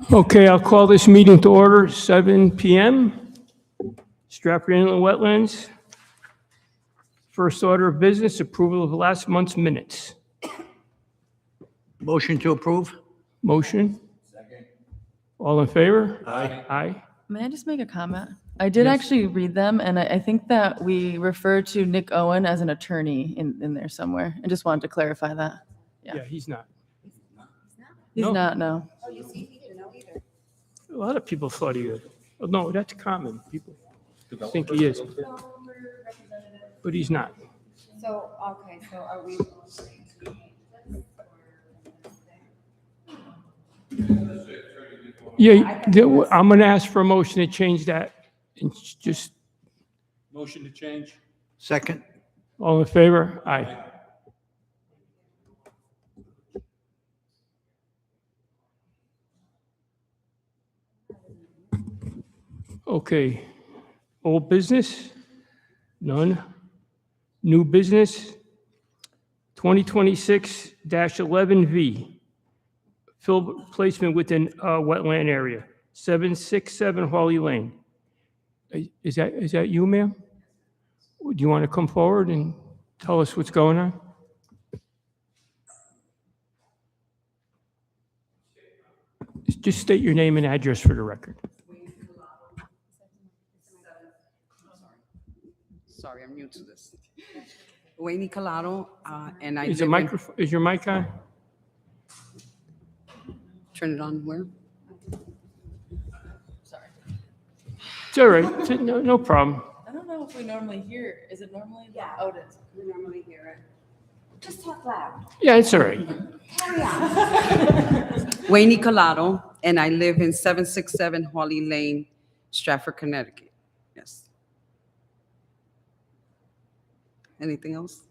Okay, I'll call this meeting to order, 7 PM. Stratford Inlet Wetlands. First order of business, approval of last month's minutes. Motion to approve? Motion? All in favor? Aye. Aye. May I just make a comment? I did Yes. actually read them, and I think that we refer to Nick Owen as an attorney in there somewhere. I just wanted to clarify that. Yeah, he's not. He's No. not, no. A lot of people thought he was. Oh, no, that's common. People think he is, but he's not. So, okay, so are we? Yeah, I'm going to ask for a motion to change that. And just, Motion to change? Second? all in favor? Aye. Okay. Old business? None. New business? 2026-11V. Fill placement within wetland area, 767 Hawley Lane. Is that you, ma'am? Do you want to come forward and tell us what's going on? Just state your name and address for the record. Sorry, I'm new to this. Wayne Colado, and I Is live your mic on? turn it on where? Sorry. It's all right. No problem. I don't know if we normally hear, is it normally? Yeah. Oh, it is. We normally hear it. Just talk loud. Yeah, it's all right. Carry on. Wayne Colado, and I live in 767 Hawley Lane, Stratford, Connecticut. Yes. Anything else?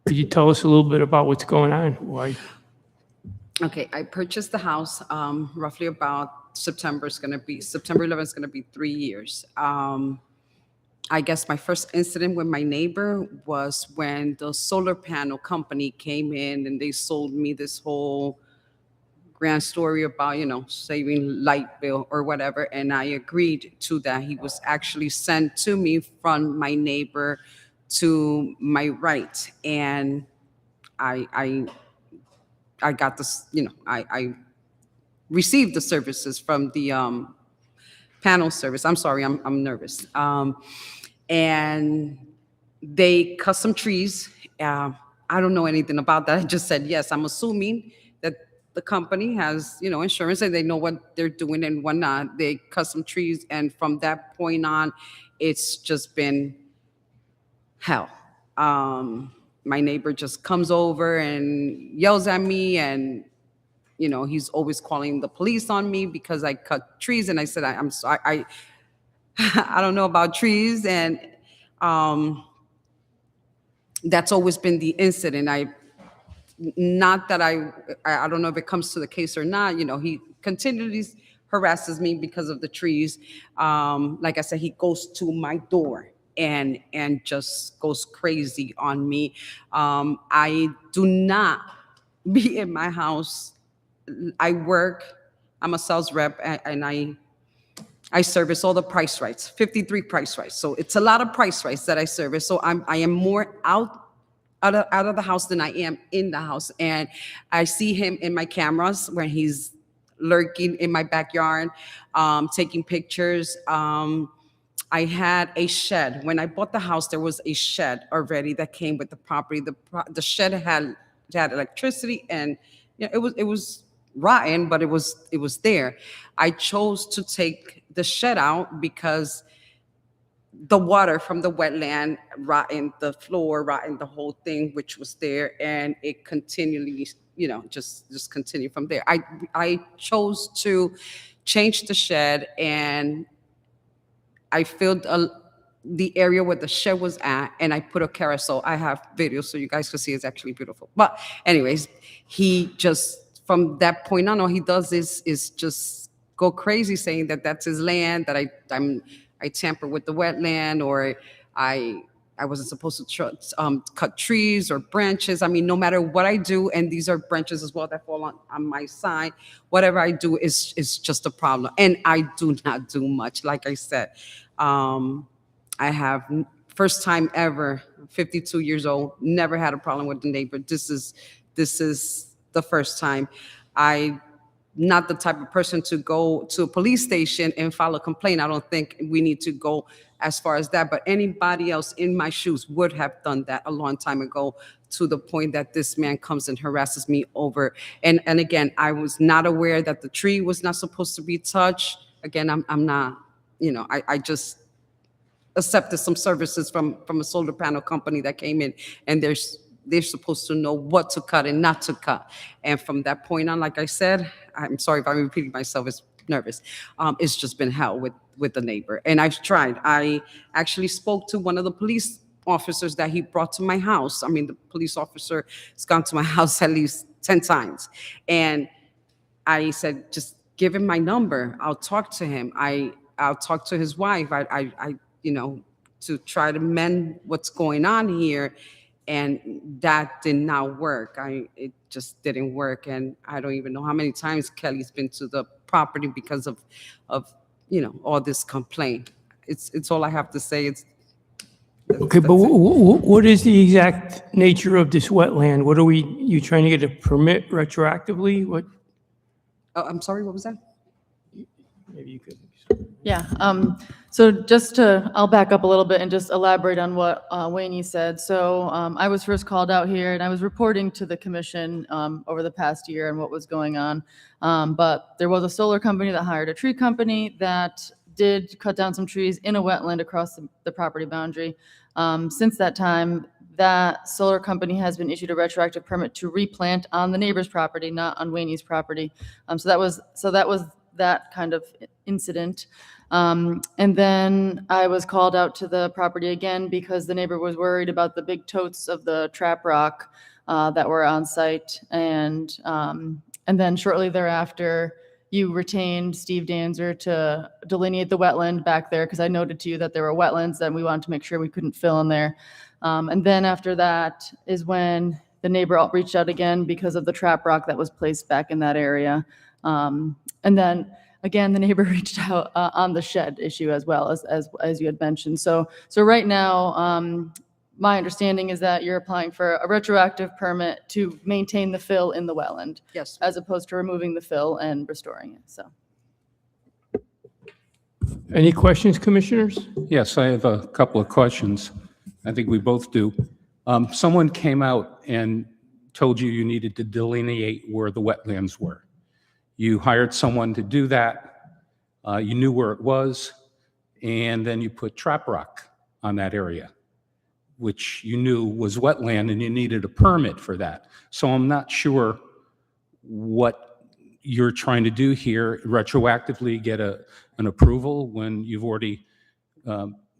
Could you tell us a little bit about what's going on? Why? Okay, I purchased the house roughly about September 11th is going to be 3 years. I guess my first incident with my neighbor was when the solar panel company came in and they sold me this whole grand story about, saving light bill or whatever. And I agreed to that. He was actually sent to me from my neighbor to my right. And I got this, I received the services from the panel service. I'm sorry, I'm nervous. And they cut some trees. I don't know anything about that. I just said yes. I'm assuming that the company has, insurance and they know what they're doing and whatnot. They cut some trees, and from that point on, it's just been hell. My neighbor just comes over and yells at me, and he's always calling the police on me because I cut trees. And I said, I'm sorry, I don't know about trees. And that's always been the incident. Not that I don't know if it comes to the case or not. He continually harasses me because of the trees. Like I said, he goes to my door and just goes crazy on me. I do not be in my house. I work, I'm a sales rep, and I service all the price rights, 53 price rights. So it's a lot of price rights that I service. So I am more out of the house than I am in the house. And I see him in my cameras when he's lurking in my backyard, taking pictures. I had a shed. When I bought the house, there was a shed already that came with the property. The shed had electricity, and it was rotten, but it was there. I chose to take the shed out because the water from the wetland rotted the floor, rotted the whole thing, which was there, and it continually, just continue from there. I chose to change the shed, and I filled the area where the shed was at, and I put a carousel. I have videos so you guys can see it's actually beautiful. But anyways, he just, from that point on, all he does is just go crazy saying that that's his land, that I tamper with the wetland, or I I wasn't supposed to cut trees or branches. I mean, no matter what I do, and these are branches as well that fall on my side, whatever I do is just a problem. And I do not do much. Like I said, I have first time ever, 52 years old, never had a problem with the neighbor. This is the first time. I not the type of person to go to a police station and file a complaint. I don't think we need to go as far as that, but anybody else in my shoes would have done that a long time ago, to the point that this man comes and harasses me over. And again, I was not aware that the tree was not supposed to be touched. Again, I'm not, I just accepted some services from a solar panel company that came in, and they're supposed to know what to cut and not to cut. And from that point on, like I said, I'm sorry if I'm repeating myself, it's nervous. It's just been hell with the neighbor. And I've tried. I actually spoke to one of the police officers that he brought to my house. I mean, the police officer has gone to my house at least 10 times. And I said, just give him my number. I'll talk to him. I'll talk to his wife. I to try to mend what's going on here. And that did not work. It just didn't work. And I don't even know how many times Kelly's been to the property because of all this complaint. It's all I have to say. Okay, but what is the exact nature of this wetland? You trying to get a permit retroactively? What? Oh, I'm sorry, what was that? Maybe you could. Yeah, so I'll back up a little bit and just elaborate on what Wayne said. So I was first called out here and I was reporting to the commission over the past year and what was going on. But there was a solar company that hired a tree company that did cut down some trees in a wetland across the property boundary. Since that time, that solar company has been issued a retroactive permit to replant on the neighbor's property, not on Wayne's property. So that was that kind of incident. And then I was called out to the property again because the neighbor was worried about the big totes of the trap rock that were on site. And then shortly thereafter, you retained Steve Danzer to delineate the wetland back there, because I noted to you that there were wetlands that we wanted to make sure we couldn't fill in there. And then after that is when the neighbor reached out again because of the trap rock that was placed back in that area. And then again, the neighbor reached out on the shed issue as well, as you had mentioned. So right now, my understanding is that you're applying for a retroactive permit to maintain the fill in the wetland. Yes. As opposed to removing the fill and restoring it, so. Any questions, commissioners? Yes, I have a couple of questions. I think we both do. Someone came out and told you needed to delineate where the wetlands were. You hired someone to do that. You knew where it was, and then you put trap rock on that area, which you knew was wetland, and you needed a permit for that. So I'm not sure what you're trying to do here, retroactively get an approval when you've already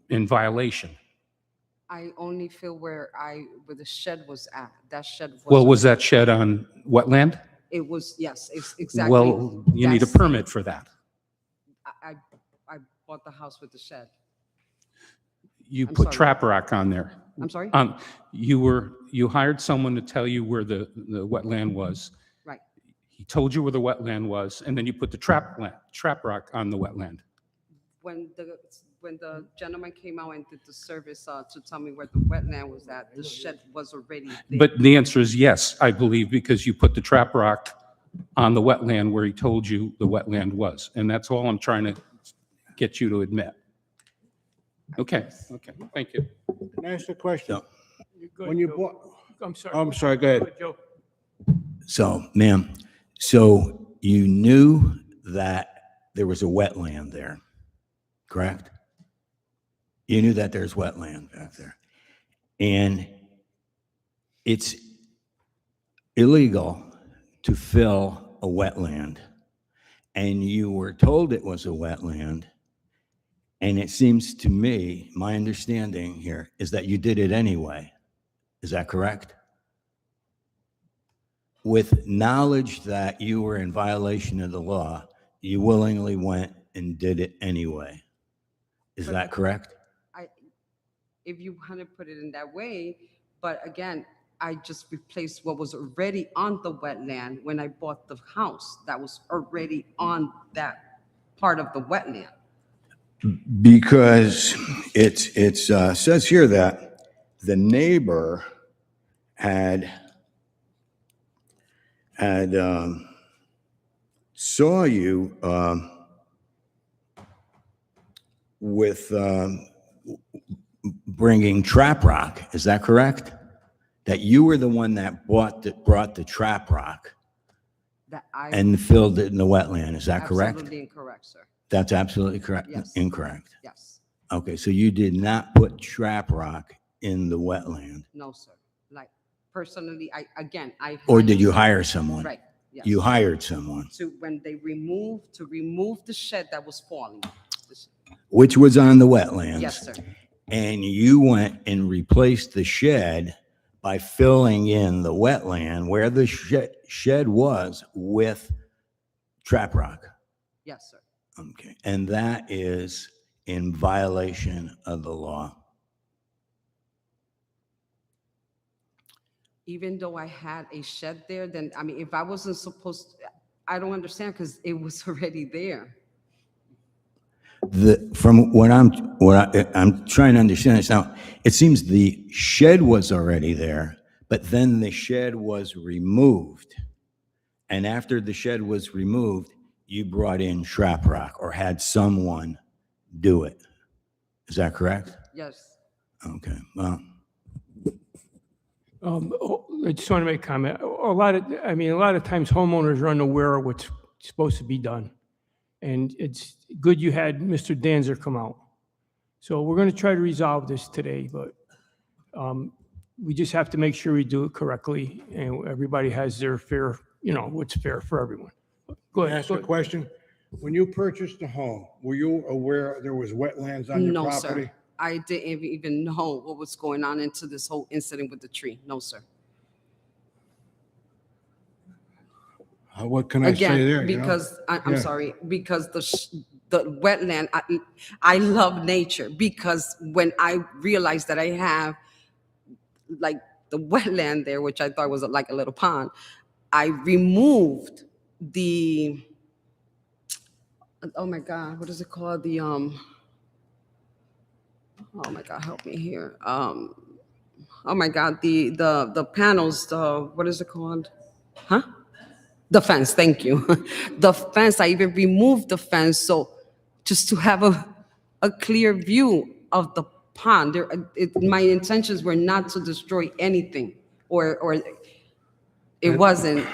in violation. I only feel where the shed was at. That shed was. Well, was that shed on wetland? It was, yes, it's exactly. Well, you need a That's- permit for that. I bought the house with the shed. You I'm put sorry. trap rock on there. I'm sorry? You hired someone to tell you where the wetland was. Right. He told you where the wetland was, and then you put the trap rock on the wetland. When the gentleman came out and did the service to tell me where the wetland was at, the shed was already there. But the answer is yes, I believe, because you put the trap rock on the wetland where he told you the wetland was. And that's all I'm trying to get you to admit. Okay, thank you. Can I ask a question? Go ahead, When you Joe. bought, I'm sorry. I'm sorry, go ahead. Joe. So, ma'am, so you knew that there was a wetland there, correct? You knew that there's wetland back there. And it's illegal to fill a wetland. And you were told it was a wetland. And it seems to me, my understanding here is that you did it anyway. Is that correct? With knowledge that you were in violation of the law, you willingly went and did it anyway. Is that correct? if you want to put it in that way. But again, I just replaced what was already on the wetland when I bought the house that was already on that part of the wetland. Because it's says here that the neighbor had saw you with bringing trap rock. Is that correct? That you were the one that brought the trap rock That I and filled it in the wetland. Is that correct? absolutely incorrect, sir. That's absolutely correct. Yes. Incorrect. Yes. Okay, so you did not put trap rock in the wetland, No, sir. Like personally, I or did you hire someone? Right. Yes. You hired someone, To when they remove the shed that was falling. which was on the wetlands. Yes, sir. And you went and replaced the shed by filling in the wetland where the shed was with trap rock. Yes, sir. Okay, and that is in violation of the law. Even though I had a shed there, then, I mean, if I wasn't supposed, I don't understand because it was already there. From what I'm trying to understand this now, it seems the shed was already there, but then the shed was removed. And after the shed was removed, you brought in trap rock or had someone do it. Is that correct? Yes. Okay, well, I just want to make a comment. A lot of times homeowners are unaware of what's supposed to be done. And it's good you had Mr. Danzer come out. So we're going to try to resolve this today, but we just have to make sure we do it correctly and everybody has their fair, what's fair for everyone. Go Can I ahead. ask a question? When you purchased the home, were you aware there was wetlands on your No, property? sir. I didn't even know what was going on into this whole incident with the tree. No, sir. What can I say there? Again, you know? because I'm Yeah. sorry, because the wetland, I love nature, because when I realized that I have like the wetland there, which I thought was like a little pond, I removed the, oh my God, what is it called? Oh my God, help me here. Oh my God, the panels, what is it called? Huh? The fence, thank you. The fence, I even removed the fence, so just to have a clear view of the pond. My intentions were not to destroy anything, or it wasn't.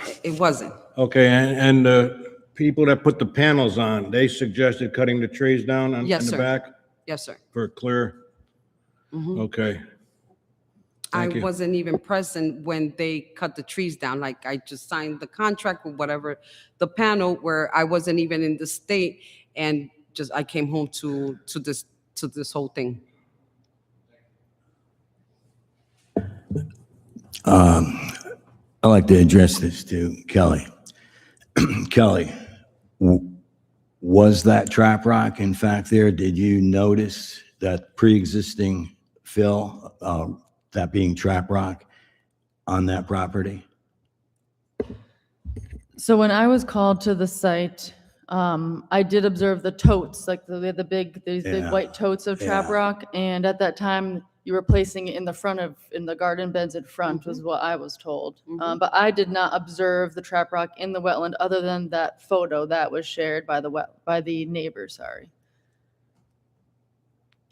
Okay, and the people that put the panels on, they suggested cutting the trees down in Yes, the sir. back Yes, sir. for clear? Okay. I Thank you. wasn't even present when they cut the trees down. Like, I just signed the contract with whatever, the panel, where I wasn't even in the state, and just I came home to this whole thing. I'd like to address this to Kelly. Kelly, was that trap rock in fact there? Did you notice that pre-existing fill, that being trap rock on that property? So when I was called to the site, I did observe the totes, like these big Yeah. white totes of trap Yeah. rock. And at that time, you were placing it in the garden beds in front, was what I was told. But I did not observe the trap rock in the wetland, other than that photo that was shared by the neighbor, sorry.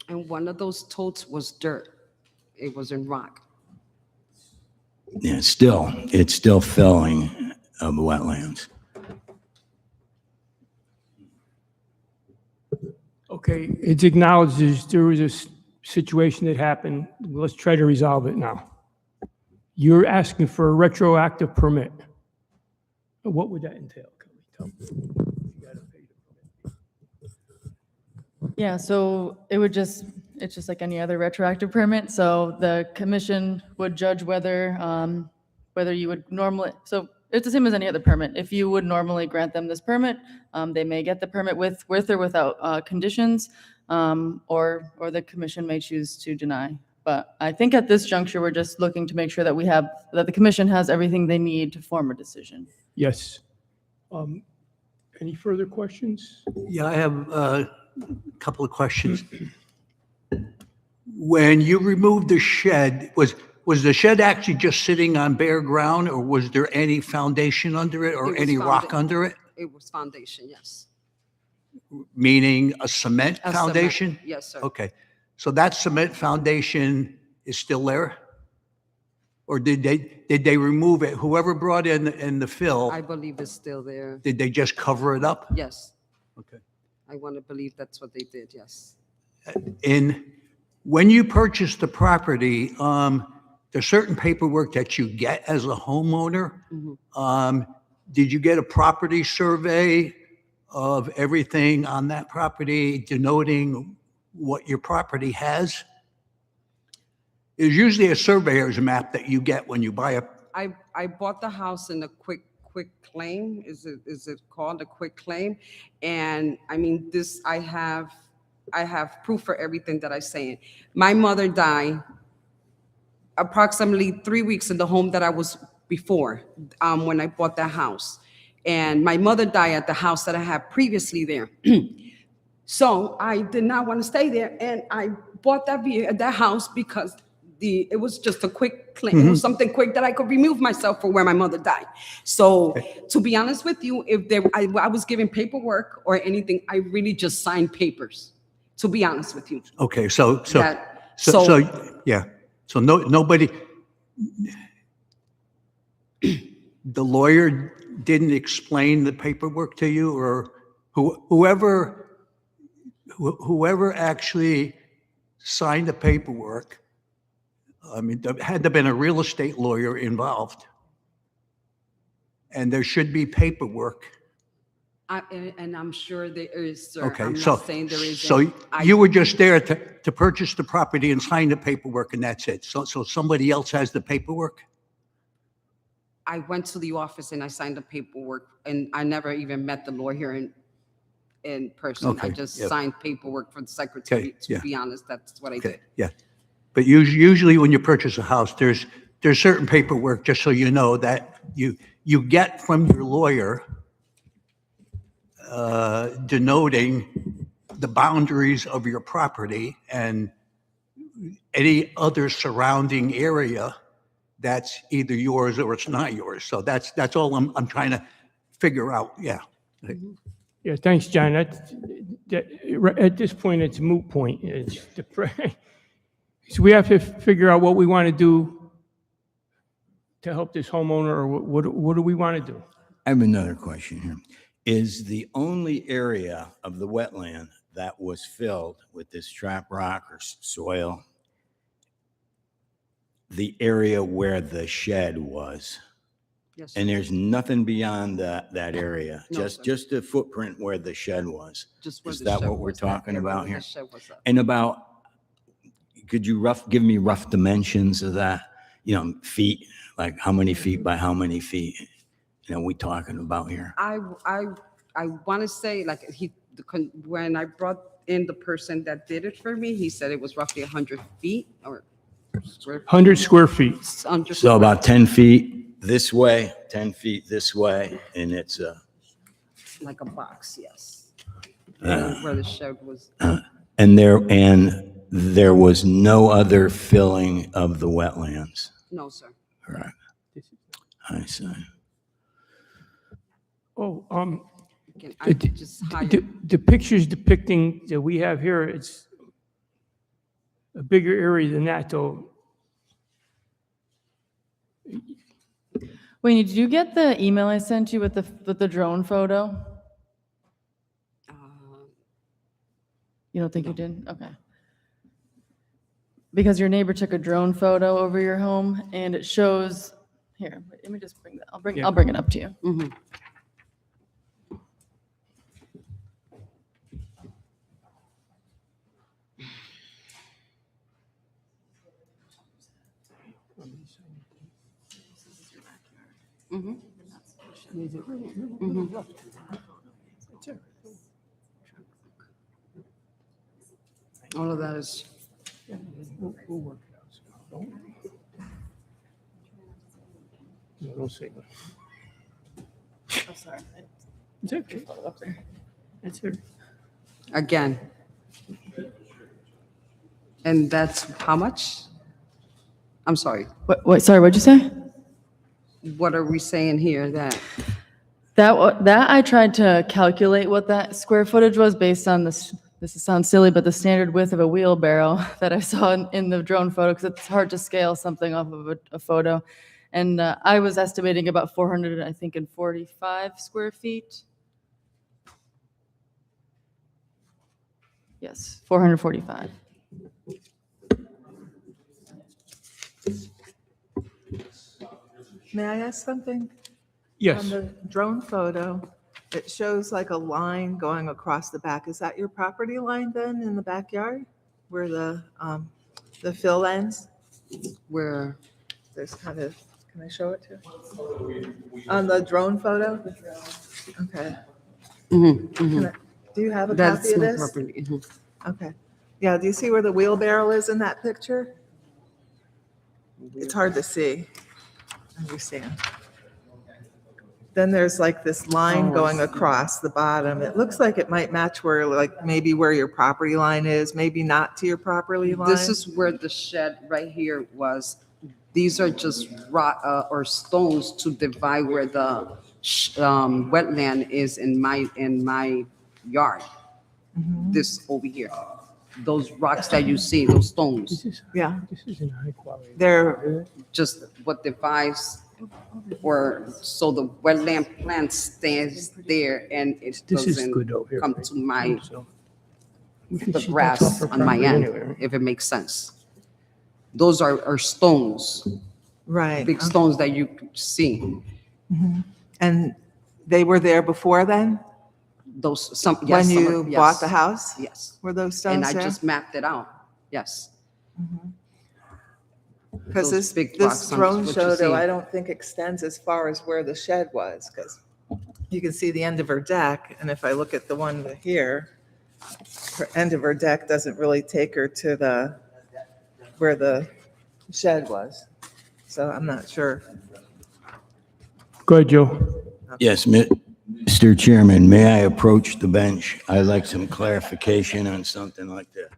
And one of those totes was dirt. It wasn't rock. Yeah, it's still filling of wetlands. Okay, it's acknowledged there was a situation that happened. Let's try to resolve it now. You're asking for a retroactive permit. What would that entail? Tell me. You gotta pay the permit. Yeah, so it's just like any other retroactive permit. So the commission would judge whether you would normally, so it's the same as any other permit. If you would normally grant them this permit, they may get the permit with or without conditions, or the commission may choose to deny. But I think at this juncture, we're just looking to make sure that that the commission has everything they need to form a decision. Yes. Any further questions? Yeah, I have a couple of questions. When you removed the shed, was the shed actually just sitting on bare ground, or was there any foundation under it It or was any rock founda- under it? It was foundation, yes. Meaning a cement A cement, foundation? yes, sir. Okay, so that cement foundation is still there? Or did they remove it? Whoever brought in the fill, I believe it's still there. did they just cover it up? Yes, Okay. I want to believe that's what they did, yes. When you purchase the property, there's certain paperwork that you get as a homeowner. Did you get a property survey of everything on that property denoting what your property has? There's usually a surveyor's map that you get when you buy a, I bought the house in a quick claim, is it called a quick claim? And I mean, I have proof for everything that I'm saying. My mother died approximately 3 weeks in the home that I was before, when I bought that house. And my mother died at the house that I had previously there. So I did not want to stay there, and I bought that house because it was just a quick claim. It was something quick that I could remove myself for where my mother died. So to be honest with you, if I was given paperwork or anything, I really just signed papers, to be honest with you. okay, so That- yeah. So nobody, the lawyer didn't explain the paperwork to you, or whoever actually signed the paperwork? I mean, there had to have been a real estate lawyer involved. And there should be paperwork. And I'm sure there is, sir. Okay, I'm so, not saying there isn't. so you were just there to purchase the property and sign the paperwork, and that's it? So somebody else has the paperwork? I went to the office and I signed the paperwork, and I never even met the lawyer in person. I Okay, just yeah. signed paperwork for the secretary. Okay, To yeah. be honest, that's what I Okay, did. yeah. But usually when you purchase a house, there's certain paperwork, just so you know, that you get from your lawyer denoting the boundaries of your property and any other surrounding area that's either yours or it's not yours. So that's all I'm trying to figure out, yeah. Yeah, thanks, John. At this point, it's a moot point. So we have to figure out what we want to do to help this homeowner, or what do we want to do? I have another question here. Is the only area of the wetland that was filled with this trap rock or soil the area where the shed was? Yes, And sir. there's nothing beyond that area? No, Just sir. just the footprint where the shed was? Just where Is the that shed what we're was, that talking area about where here? the shed was at. And about, could you give me rough dimensions of that? You know, feet, like how many feet by how many feet? You know, we talking about here? I want to say, like, when I brought in the person that did it for me, he said it was roughly 100 feet or square. 100 square feet. So about 10 feet this way, 10 feet this way, and it's Like a box, yes. Where the shed was. and there was no other filling of the wetlands. No, sir. Correct. I see. Oh, Again, I just hired. the pictures depicting that we have here, it's a bigger area than that, though. Wayne, did you get the email I sent you with the drone photo? You don't think you did? Okay. Because your neighbor took a drone photo over your home, and it shows, here, let me just bring that, I'll bring it up to you. Mhm. All of that is, We'll work it out. No, don't say that. Oh, sorry. It's okay. Up there. That's it. Again. And that's how much? I'm sorry. Wait, sorry, what'd you say? What are we saying here that? That I tried to calculate what that square footage was based on this sounds silly, but the standard width of a wheelbarrow that I saw in the drone photo, because it's hard to scale something off of a photo. And I was estimating about 400, I think, and 45 square feet. Yes, 445. May I ask something? Yes. On the drone photo, it shows like a line going across the back. Is that your property line then in the backyard? Where the fill ends? Where, There's kind of, can I show it to you? On the drone photo? Okay. Can I- Do you have a that's copy of my this? property. Mhm. Okay. Yeah, do you see where the wheelbarrow is in that picture? It's hard to see. Understand. Then there's like this line Oh, I going see. across the bottom. It looks like it might match where, like, maybe where your property line is, maybe not to your property line. This is where the shed right here was. These are just rock or stones to divide where the wetland is in my yard. This over here, those rocks that you see, those stones, Yeah, This isn't high quality. they're, just what divides, or so the wetland plant stays there and it This is good doesn't over here. come to my So, the grass on my end, if it makes sense. Those are stones, right. big stones that you could see. And they were there before then? Those, some, When yes. some you are- bought the yes, house? Yes. Were those And stones I there? just mapped it out, yes. Because those big this rocks on drone what you photo, see. I don't think extends as far as where the shed was, because you can see the end of her deck, and if I look at the one here, her end of her deck doesn't really take her to where the shed was. So I'm not sure. Go ahead, Joe. Yes, Mr. Chairman, may I approach the bench? I'd like some clarification on something like that.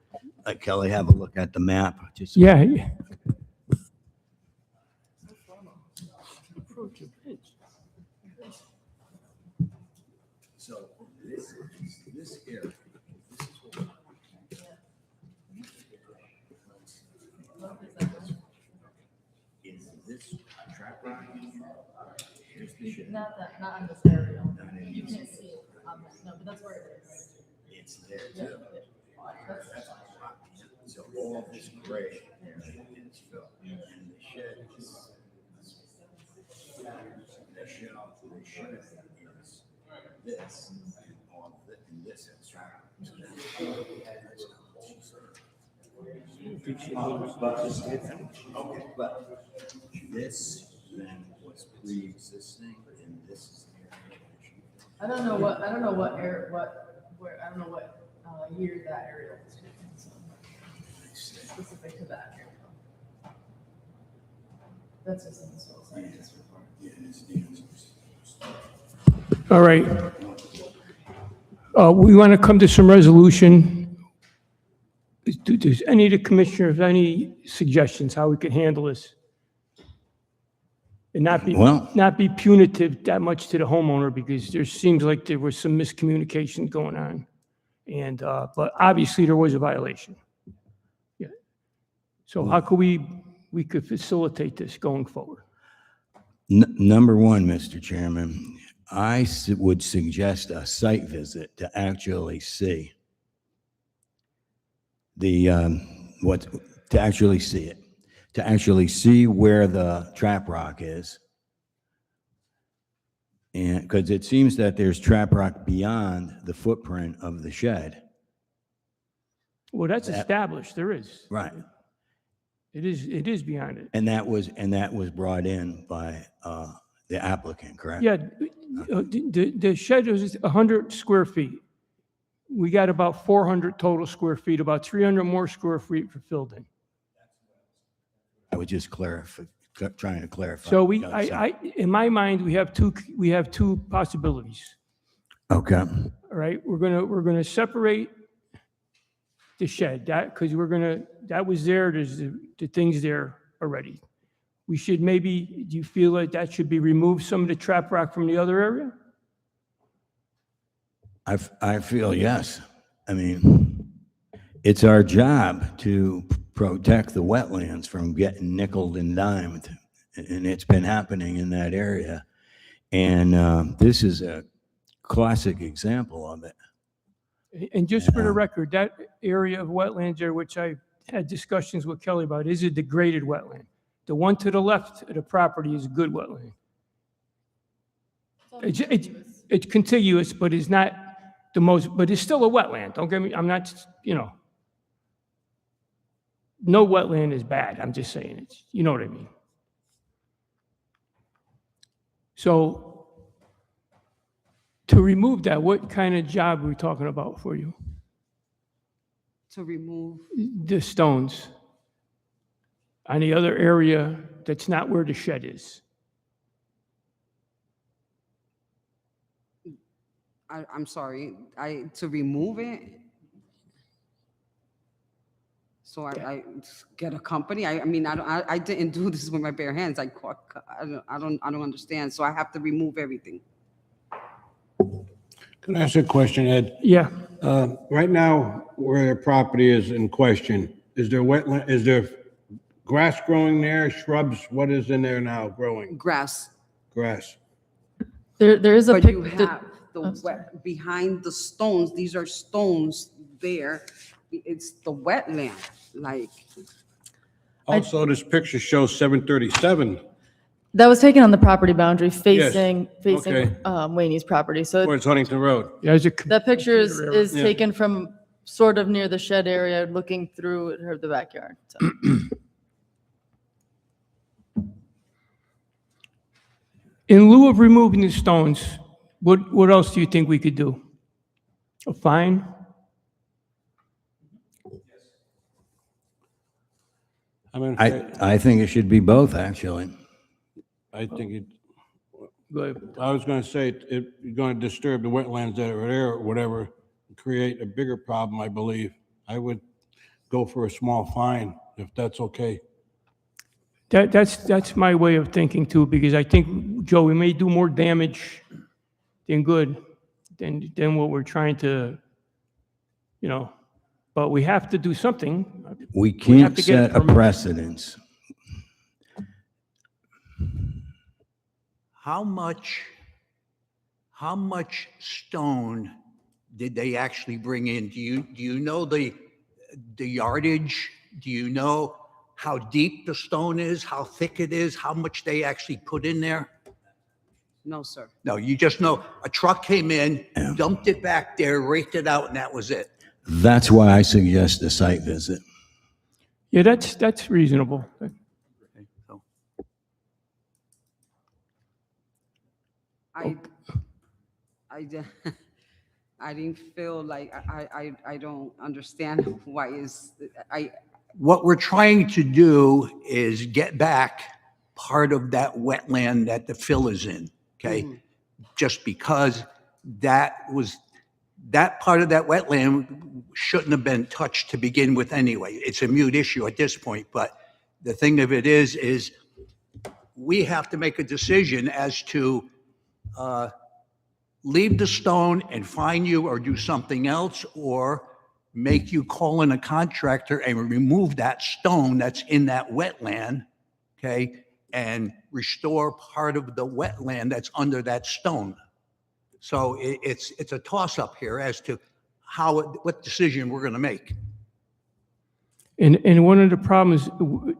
Like Kelly, have a look at the map. Just Yeah. So this area. Is this trap rock? Not on this area. You can't see it on this, no, but that's where it is. It's there too. So all this gray is filled. And the shed is. The shed is this, and all of it, and this is trap. Okay, but this then was pre-existing, and this is the area that you. I don't know what year that area was taken, so specific to that area. That's just in the soil scientist report. All right. We want to come to some resolution. Does any of the commissioners have any suggestions how we could handle this? And Well- not be punitive that much to the homeowner, because there seems like there was some miscommunication going on. And, but obviously there was a violation. Yeah. So how could we could facilitate this going forward? Number one, Mr. Chairman, I would suggest a site visit to actually see to actually see it, to actually see where the trap rock is. And because it seems that there's trap rock beyond the footprint of the shed. Well, that's established. There is. Right. It is beyond it. And that was brought in by the applicant, correct? Yeah, the shed was 100 square feet. We got about 400 total square feet, about 300 more square feet for filled in. I was just trying to clarify. So in my mind, we have two possibilities. Okay, All right, we're gonna separate the shed, because that was there, there's the things there already. We should maybe, do you feel like that should be removed, some of the trap rock from the other area? I feel yes. I mean, it's our job to protect the wetlands from getting nickeled and dimed, and it's been happening in that area. And this is a classic example of it. And just for the record, that area of wetlands there, which I had discussions with Kelly about, is a degraded wetland. The one to the left of the property is a good wetland. It's contiguous, but it's not the most, but it's still a wetland. Don't get me, I'm not, no wetland is bad. I'm just saying it's, you know what I mean? So to remove that, what kind of job are we talking about for you? To remove, The stones on the other area that's not where the shed is. I'm sorry, to remove it? So I get a company? I mean, I didn't do this with my bare hands. I don't understand. So I have to remove everything. Can I ask a question, Ed? Yeah. Right now, where the property is in question, is there grass growing there, shrubs? What is in there now growing? Grass. Grass. There is a But you pic. have behind the stones, these are stones there. It's the wetland, like, Also, this picture shows 737 That was taken on the property boundary facing okay. Wayne's property. So towards Huntington Road. Yeah, that picture is Yeah. taken from sort of near the shed area, looking through the backyard. So. In lieu of removing the stones, what else do you think we could do? A fine? I mean, I think it should be both, actually. I think it, Go ahead. I was gonna say, you're gonna disturb the wetlands that are there or whatever, create a bigger problem, I believe. I would go for a small fine, if that's okay. That's my way of thinking too, because I think, Joe, we may do more damage than good than what we're trying to, but we have to do something. We have can't to get a set a permit. precedence. How much stone did they actually bring in? Do you know the yardage? Do you know how deep the stone is, how thick it is, how much they actually put in there? no, sir. No, you just know a truck came in, dumped it back there, raked it out, and that was it. That's why I suggest a site visit. Yeah, that's reasonable. So, I didn't feel like, I don't understand why what we're trying to do is get back part of that wetland that the fill is in, okay? Just because that part of that wetland shouldn't have been touched to begin with anyway. It's a moot issue at this point, but the thing of it is we have to make a decision as to leave the stone and fine you or do something else, or make you call in a contractor and remove that stone that's in that wetland, okay? And restore part of the wetland that's under that stone. So it's a toss-up here as to what decision we're gonna make. And one of the problems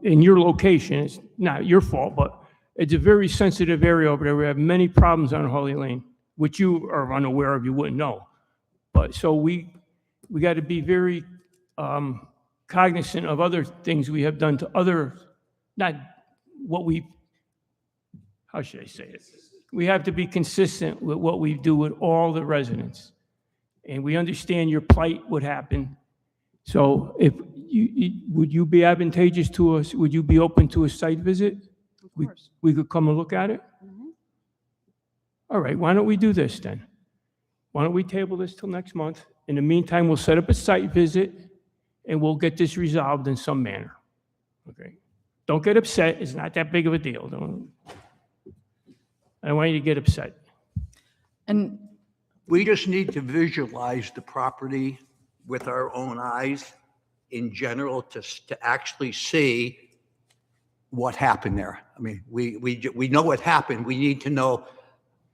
in your location, it's not your fault, but it's a very sensitive area over there. We have many problems on Holly Lane, which you are unaware of, you wouldn't know. But so we got to be very cognizant of other things we have done to other, not what we, how should I say it? We have to be consistent with what we do with all the residents. And we understand your plight would happen. So if would you be advantageous to us? Would you be open to a site visit? Of We- course. We could come and look at it? All right, why don't we do this then? Why don't we table this till next month? In the meantime, we'll set up a site visit and we'll get this resolved in some manner. Okay? Don't get upset. It's not that big of a deal. I don't want you to get upset. And We just need to visualize the property with our own eyes in general to actually see what happened there. I mean, we know what happened. We need to know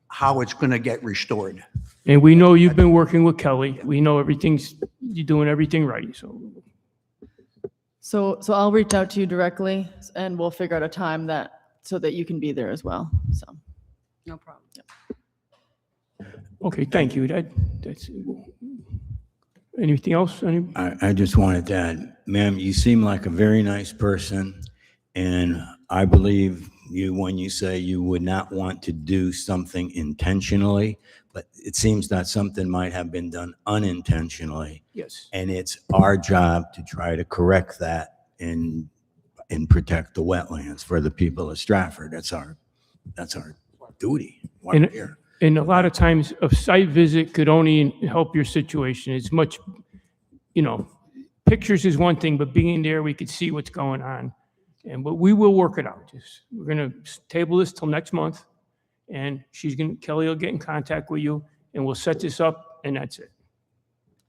how it's going to get restored. And we know you've been working with Kelly. We know you're doing everything right, so I'll reach out to you directly and we'll figure out a time so that you can be there as well, so. No problem. Okay, thank you. That's, anything else? I just wanted to add, ma'am, you seem like a very nice person, and I believe you when you say you would not want to do something intentionally, but it seems that something might have been done unintentionally. Yes. And it's our job to try to correct that and protect the wetlands for the people of Stratford. That's our duty. Why we're here. And a lot of times, a site visit could only help your situation. It's much, pictures is one thing, but being there, we could see what's going on. But we will work it out. We're going to table this till next month, and Kelly will get in contact with you, and we'll set this up, and that's it.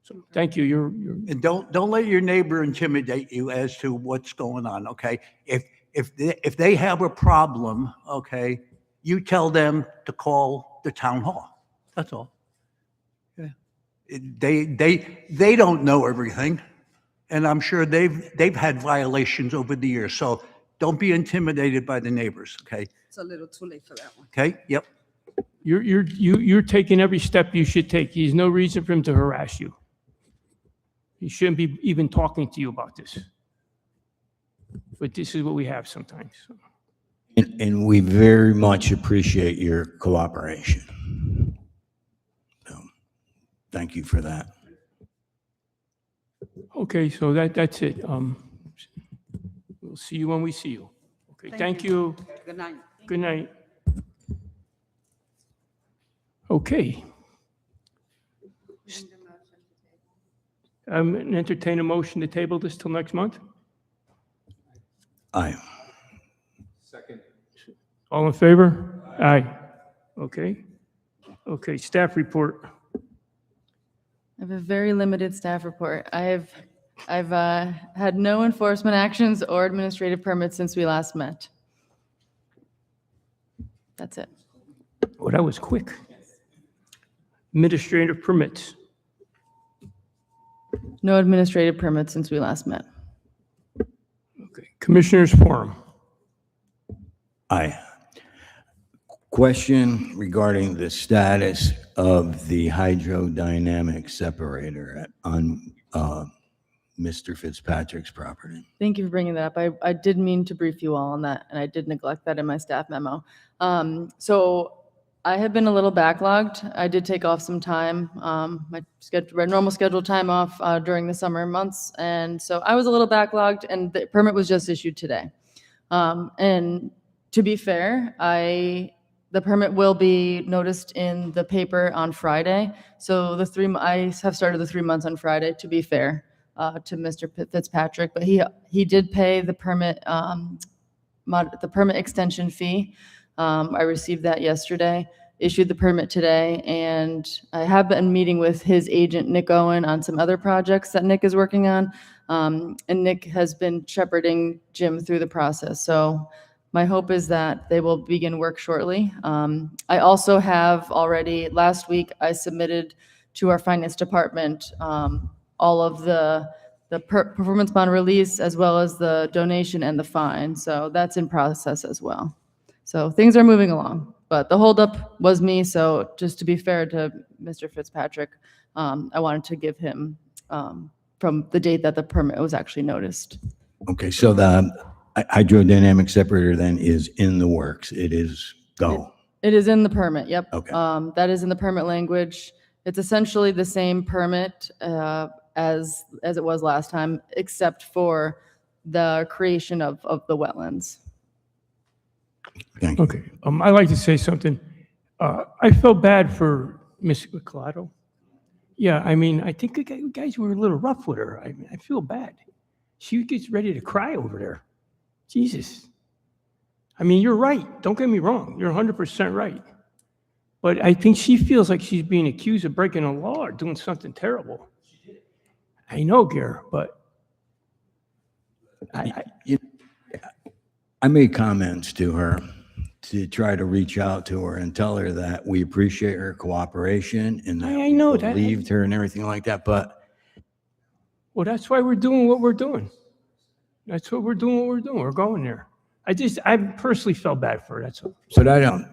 So, thank you. And don't let your neighbor intimidate you as to what's going on, okay? If they have a problem, okay, you tell them to call the town hall. That's all. Yeah. They don't know everything, and I'm sure they've had violations over the years. So don't be intimidated by the neighbors, okay? It's a little too late for that one. Okay? Yep. You're taking every step you should take. There's no reason for him to harass you. He shouldn't be even talking to you about this. But this is what we have sometimes. And we very much appreciate your cooperation. So, thank you for that. Okay, so that's it. We'll see you when we see you. Okay, thank you. Good night. Good night. Okay. Entertain a motion to table this till next month? Aye. All in favor? Aye. Okay. Okay, staff report. I have a very limited staff report. I've had no enforcement actions or administrative permits since we last met. That's it. Well, that was quick. Administrative permits. No administrative permits since we last met. Okay. Commissioners Forum. Aye. Question regarding the status of the hydrodynamic separator on Mr. Fitzpatrick's property. Thank you for bringing that up. I did mean to brief you all on that, and I did neglect that in my staff memo. So I have been a little backlogged. I did take off some time, my normal scheduled time off during the summer months, and so I was a little backlogged, and the permit was just issued today. And to be fair, the permit will be noticed in the paper on Friday. So I have started the 3 months on Friday, to be fair to Mr. Fitzpatrick, but he did pay the permit extension fee. I received that yesterday, issued the permit today, and I have been meeting with his agent, Nick Owen, on some other projects that Nick is working on. And Nick has been shepherding Jim through the process. So my hope is that they will begin work shortly. I also have already, last week, I submitted to our finance department all of the performance bond release, as well as the donation and the fine. So that's in process as well. So things are moving along, but the holdup was me. So just to be fair to Mr. Fitzpatrick, I wanted to give him from the date that the permit was actually noticed. Okay, so the hydrodynamic separator then is in the works. It is go. It is in the permit, yep. Okay. That is in the permit language. It's essentially the same permit as it was last time, except for the creation of the wetlands. Thank you. Okay, I'd like to say something. I felt bad for Miss Collado. Yeah, I mean, I think you guys were a little rough with her. I feel bad. She gets ready to cry over there. Jesus. I mean, you're right. Don't get me wrong. You're 100% right. But I think she feels like she's being accused of breaking a law or doing something terrible. I know, Gare, but I made comments to her to try to reach out to her and tell her that we appreciate her cooperation and that I we know that. believed her and everything like that, but well, that's why we're doing what we're doing. That's what we're doing. We're going there. I personally felt bad for her. That's all. but I don't,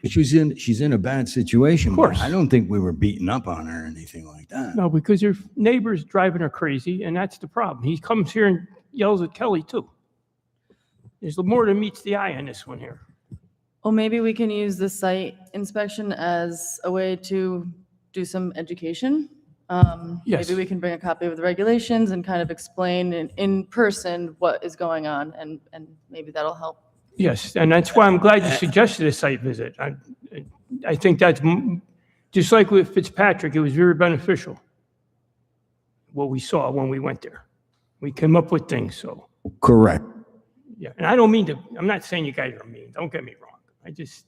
she's in a bad situation. Of course. But I don't think we were beating up on her or anything like that. No, because her neighbor's driving her crazy, and that's the problem. He comes here and yells at Kelly, too. There's more than meets the eye on this one here. Well, maybe we can use the site inspection as a way to do some education. Yes. Maybe we can bring a copy of the regulations and kind of explain in person what is going on, and maybe that'll help. Yes, and that's why I'm glad you suggested a site visit. I think that's, just like with Fitzpatrick, it was very beneficial, what we saw when we went there. We came up with things, so, Correct. yeah. And I don't mean to, I'm not saying you guys are mean, don't get me wrong. I just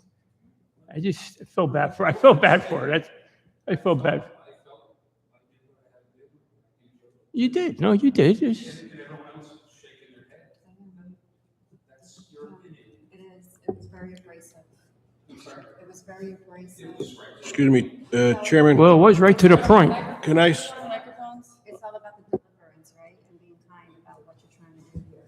felt bad for her. I felt bad. You did, no, you did. It is, it was very abrasive. It was very abrasive. Excuse me, Chairman, Well, it was right to the point. can I, It's all about the deliverance, right? And being kind about what you're trying to do here.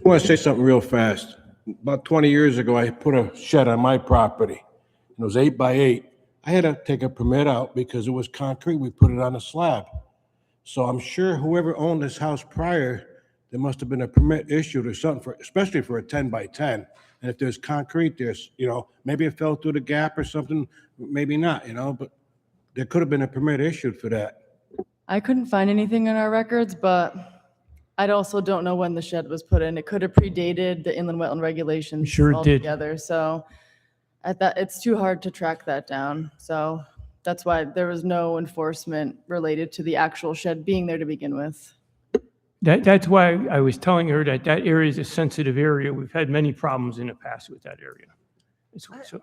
I want to say something real fast. About 20 years ago, I put a shed on my property. It was 8 by 8. I had to take a permit out because it was concrete. We put it on a slab. So I'm sure whoever owned this house prior, there must have been a permit issued or something for, especially for a 10 by 10. And if there's concrete, there's, maybe it fell through the gap or something, maybe not, but there could have been a permit issued for that. I couldn't find anything in our records, but I also don't know when the shed was put in. It could have predated the inland wetland regulations Sure it did. altogether. So it's too hard to track that down. So that's why there was no enforcement related to the actual shed being there to begin with. That's why I was telling her that area is a sensitive area. We've had many problems in the past with that area.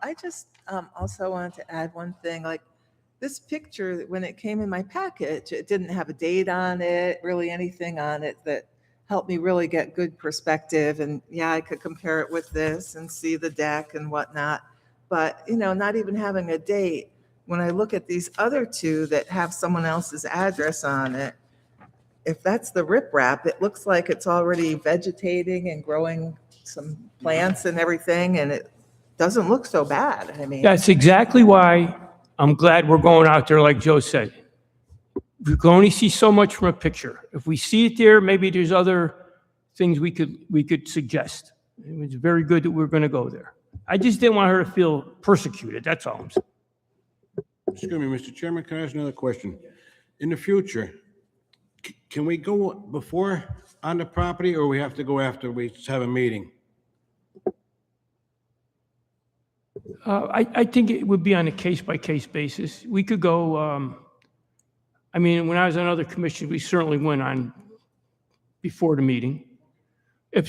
I just also wanted to add one thing, like this picture, when it came in my package, it didn't have a date on it, really anything on it that helped me really get good perspective. And yeah, I could compare it with this and see the deck and whatnot. But, not even having a date, when I look at these other two that have someone else's address on it, if that's the riprap, it looks like it's already vegetating and growing some plants and everything, and it doesn't look so bad. I mean, That's exactly why I'm glad we're going out there, like Joe said. We can only see so much from a picture. If we see it there, maybe there's other things we could suggest. It was very good that we're going to go there. I just didn't want her to feel persecuted, that's all I'm saying. Excuse me, Mr. Chairman, can I ask another question? In the future, can we go before on the property, or we have to go after we have a meeting? I think it would be on a case-by-case basis. We could go, when I was on other commissions, we certainly went on before the meeting. If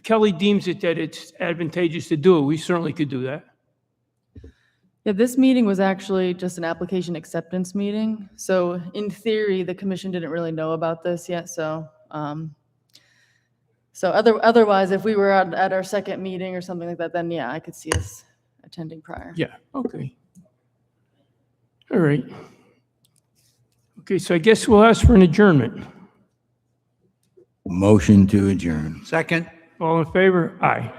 Kelly deems it that it's advantageous to do it, we certainly could do that. Yeah, this meeting was actually just an application acceptance meeting. So in theory, the commission didn't really know about this yet. So otherwise, if we were at our second meeting or something like that, then yeah, I could see us attending prior. Yeah, okay. All right. Okay, so I guess we'll ask for an adjournment. Motion to adjourn. Second? All in favor? Aye.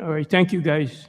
All right, thank you, guys.